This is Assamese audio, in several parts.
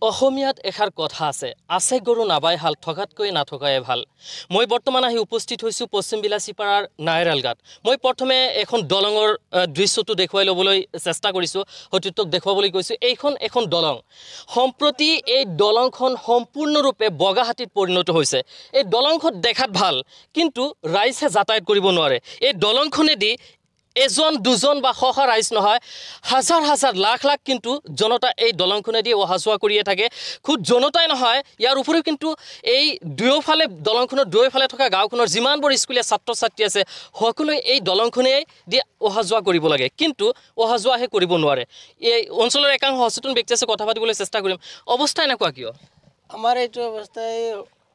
অসমীয়াত এষাৰ কথা আছে গৰু নাবাই হাল থকাতকৈ নাথকাই ভাল। মই বৰ্তমান আহি উপস্থিত হৈছোঁ পশ্চিম বিলাচীপাৰাৰ নাইৰালগাত। মই প্ৰথমে এখন দলঙৰ দৃশ্যটো দেখুৱাই ল'বলৈ চেষ্টা কৰিছোঁ, সতীৰ্থক দেখুৱাবলৈ গৈছোঁ। এইখন এখন দলং। সম্প্ৰতি এই দলংখন সম্পূৰ্ণৰূপে বগাহাতীত পৰিণত হৈছে। এই দলংখন দেখাত ভাল, কিন্তু ৰাইজে যাতায়াত কৰিব নোৱাৰে। এই দলংখনেদি এজন দুজন বা শ ৰাইজ নহয়, হাজাৰ হাজাৰ লাখ লাখ কিন্তু জনতা এই দলংখনেদি অহা যোৱা কৰিয়ে থাকে। খুব জনতাই নহয়, ইয়াৰ উপৰিও কিন্তু এই দুয়োফালে দলংখনৰ দুয়োফালে থকা গাঁওখনৰ যিমানবোৰ স্কুলীয়া ছাত্ৰ ছাত্ৰী আছে সকলোৱে এই দলংখনেদি অহা যোৱা কৰিব লাগে, কিন্তু অহা যোৱাহে কৰিব নোৱাৰে। এই অঞ্চলৰ একাংশ সচেতন ব্যক্তি আছে, কথা পাতিবলৈ চেষ্টা কৰিম। অৱস্থা এনেকুৱা কিয়? আমাৰ এইটো অৱস্থাই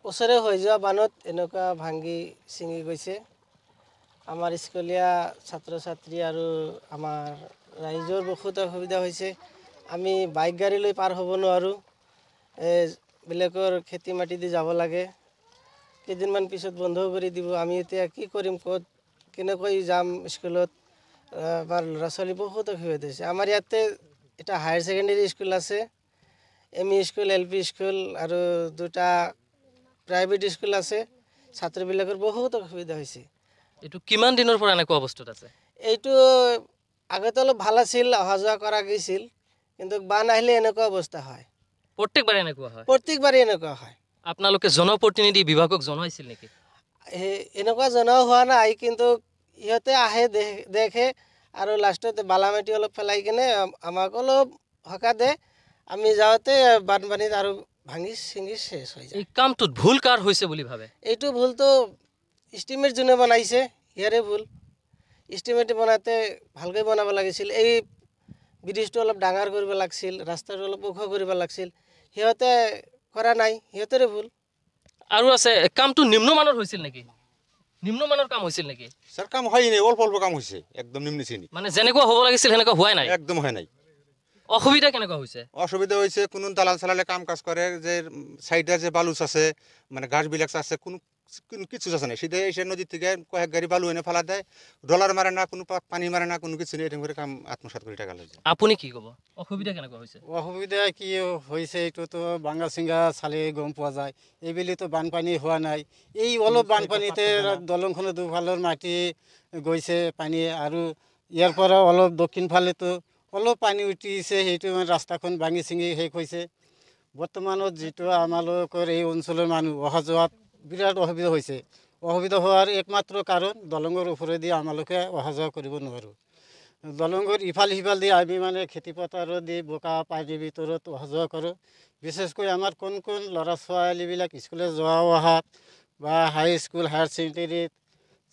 ওচৰে হৈ যোৱা বানত এনেকুৱা ভাঙি ছিঙি গৈছে। আমাৰ স্কুলীয়া ছাত্ৰ ছাত্ৰী আৰু আমাৰ ৰাইজৰ বহুত অসুবিধা হৈছে। আমি বাইক গাড়ী লৈ পাৰ হ'ব নোৱাৰোঁ, বেলেগৰ খেতি মাটি দি যাব লাগে। কেইদিনমান পিছত বন্ধ কৰি দিব। আমি এতিয়া কি কৰিম, ক'ত কেনেকৈ যাম স্কুলত? আমাৰ ল'ৰা ছোৱালী বহুত অসুবিধা হৈছে। আমাৰ ইয়াতে এটা হায়াৰ ছেকেণ্ডেৰী স্কুল আছে, ME স্কুল, LP স্কুল আৰু দুটা প্ৰাইভেট স্কুল আছে। ছাত্ৰবিলাকৰ বহুত অসুবিধা হৈছে। এইটো কিমান দিনৰ পৰা এনেকুৱা অৱস্থাত আছে? এইটো আগতে অলপ ভাল আছিল, অহা যোৱা কৰা গৈছিল, কিন্তু বান আহিলে এনেকুৱা অৱস্থা হয়। প্ৰত্যেকবাৰে এনেকুৱা হয়? প্ৰত্যেকবাৰে এনেকুৱা হয়। আপোনালোকে জনপ্ৰতিনিধি বিভাগক জনাইছিল নেকি? এনেকুৱা জনাও হোৱা নাই, কিন্তু সিহঁতে আহে দেখে আৰু লাষ্টত বালা মাটি অলপ পেলাই কিনে আমাক অলপ সকাহ দে। আমি যাওঁতে বানপানীত আৰু ভাঙি ছিঙি শেষ হৈ যায়। এই কামটোত ভুল কাৰ হৈছে বুলি ভাবে? এইটো ভুলটো ইষ্টিমেট যোনে বনাইছে ইয়াৰে ভুল। ইষ্টিমেট বনাওঁতে ভালকৈ বনাব লাগিছিল। এই ব্ৰিজটো অলপ ডাঙৰ কৰিব লাগিছিল, ৰাস্তাটো অলপ ওখ কৰিব লাগিছিল। সিহঁতে কৰা নাই, সিহঁতৰে ভুল। আৰু আছে, কামটো নিম্নমানৰ হৈছিল নেকি? নিম্নমানৰ কাম হৈছিল নেকি? স্যার কাম হয়নি, অল্প অল্প কাম হয়েছে, একদম নিম্ন শ্রেণী। মানে যেনেকুৱা হ'ব লাগিছিল সেনেকুৱা হোৱাই নাই? একদম হয় নাই। অসুবিধা কেনেকুৱা হৈছে? অসুবিধা হয়েছে, কোনো দালাল চালালে কাম কাজ করে, যে সাইডে যে বালুচ আছে, মানে গাছবিলাক আছে, কোনো কিছু আছে না। সিধে এসে নদীর থেকে কয়েক গাড়ি বালু এনে ফেলা দেয়, ডলার মারে না, কোনো পানি মারে না, কোনো কিছু নেই। এরকম করে কাম আত্মসাৎ করে টাকা লয়। আপুনি কি ক'ব? অসুবিধা কেনেকুৱা হৈছে? অসুবিধা কি হৈছে এইটোতো বাংগা চিংগা চালে গম পোৱা যায়। এইবেলিতো বানপানী হোৱা নাই। এই অলপ বানপানীতে দলংখনৰ দুফালৰ মাটি গৈছে পানী, আৰু ইয়াৰ পৰা অলপ দক্ষিণ ফালেতো অলপ পানী উঠিছে, সেইটো ৰাস্তাখন ভাঙি ছিঙি শেষ হৈছে। বৰ্তমানত যিটো আমালোকৰ এই অঞ্চলৰ মানুহ অহা যোৱাত বিৰাট অসুবিধা হৈছে। অসুবিধা হোৱাৰ একমাত্ৰ কাৰণ দলঙৰ ওপৰেদি আমালোকে অহা যোৱা কৰিব নোৱাৰোঁ। দলঙৰ ইফাল সিফাল দি আমি মানে খেতি পথাৰত দি বোকা পানীৰ ভিতৰত অহা যোৱা কৰোঁ। বিশেষকৈ আমাৰ কোন ল'ৰা ছোৱালীবিলাক স্কুলে যোৱা অহাত বা হাইস্কুল হায়াৰ ছেকেণ্ডেৰীত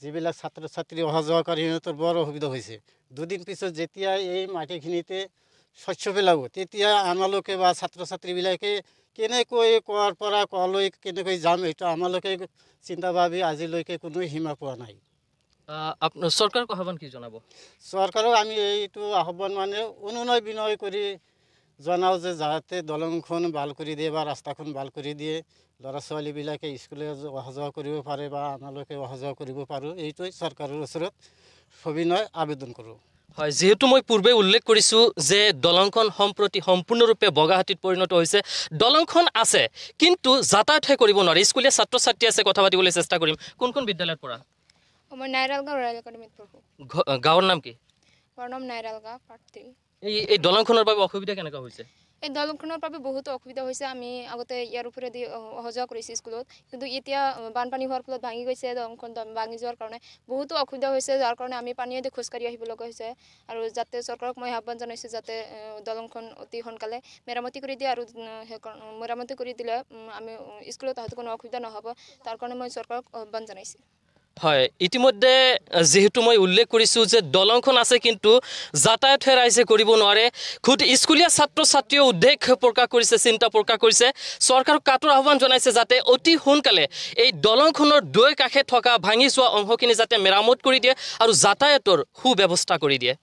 যিবিলাক ছাত্ৰ ছাত্ৰী অহা যোৱা কৰে সিহঁতৰ বৰ অসুবিধা হৈছে। দুদিন পিছত যেতিয়া এই মাটিখিনিতে শস্য পেলাব, তেতিয়া আমালোকে বা ছাত্ৰ ছাত্ৰীবিলাকে কেনেকৈ কোৱাৰ পৰা কলৈ কেনেকৈ যাম, এইটো আমালোকে চিন্তা ভাবি আজিলৈকে কোনো সীমা পোৱা নাই। আপোনাৰ চৰকাৰক আহ্বান কি জনাব? চৰকাৰক আমি এইটো আহ্বান মানে অনুনয় বিনয় কৰি জনাওঁ যে যাতে দলংখন ভাল কৰি দিয়ে বা ৰাস্তাখন ভাল কৰি দিয়ে, ল'ৰা ছোৱালীবিলাকে স্কুলে অহা যোৱা কৰিব পাৰে বা আমালোকে অহা যোৱা কৰিব পাৰোঁ। এইটোৱে চৰকাৰৰ ওচৰত সবিনয় আবেদন কৰোঁ। হয়, যিহেতু মই পূৰ্বে উল্লেখ কৰিছোঁ যে দলংখন সম্প্ৰতি সম্পূৰ্ণৰূপে বগাহাতীত পৰিণত হৈছে। দলংখন আছে, কিন্তু যাতায়াতহে কৰিব নোৱাৰে। স্কুলীয়া ছাত্ৰ ছাত্ৰী আছে, কথা পাতিবলৈ চেষ্টা কৰিম। কোনখন বিদ্যালয়ৰ পৰা? মই নাইৰালগাঁও ৰয়েল একাডেমীত পঢ়োঁ। গাঁৱৰ নাম কি? মোৰ নাম নাইৰালগাঁও পাৰ্থী। এই দলংখনৰ বাবে অসুবিধা কেনেকুৱা হৈছে? এই দলংখনৰ বাবে বহুতো অসুবিধা হৈছে। আমি আগতে ইয়াৰ ওপৰেদি অহা যোৱা কৰিছোঁ স্কুলত, কিন্তু এতিয়া বানপানী হোৱাৰ ফলত ভাঙি গৈছে। দলংখন ভাঙি যোৱাৰ কাৰণে বহুতো অসুবিধা হৈছে, যাৰ কাৰণে আমি পানীয়েদি খোজকাঢ়ি আহিব লগা হৈছে। আৰু যাতে চৰকাৰক মই আহ্বান জনাইছোঁ যাতে দলংখন অতি সোনকালে মেৰামতি কৰি দিয়ে, আৰু মেৰামতি কৰি দিলে আমি স্কুলত অহাটো কোনো অসুবিধা নহ'ব। তাৰ কাৰণে মই চৰকাৰক আহ্বান জনাইছোঁ। হয়, ইতিমধ্যে যিহেতু মই উল্লেখ কৰিছোঁ যে দলংখন আছে, কিন্তু যাতায়াতহে ৰাইজে কৰিব নোৱাৰে। খুদ স্কুলীয়া ছাত্ৰ ছাত্ৰীয়েও উদ্বেগ প্ৰকাশ কৰিছে, চিন্তা প্ৰকাশ কৰিছে। চৰকাৰক কাটৰ আহ্বান জনাইছে যাতে অতি সোনকালে এই দলংখনৰ দুই কাষে থকা ভাঙি যোৱা অংশখিনি যাতে মেৰামত কৰি দিয়ে আৰু যাতায়াতৰ সুব্যৱস্থা কৰি দিয়ে।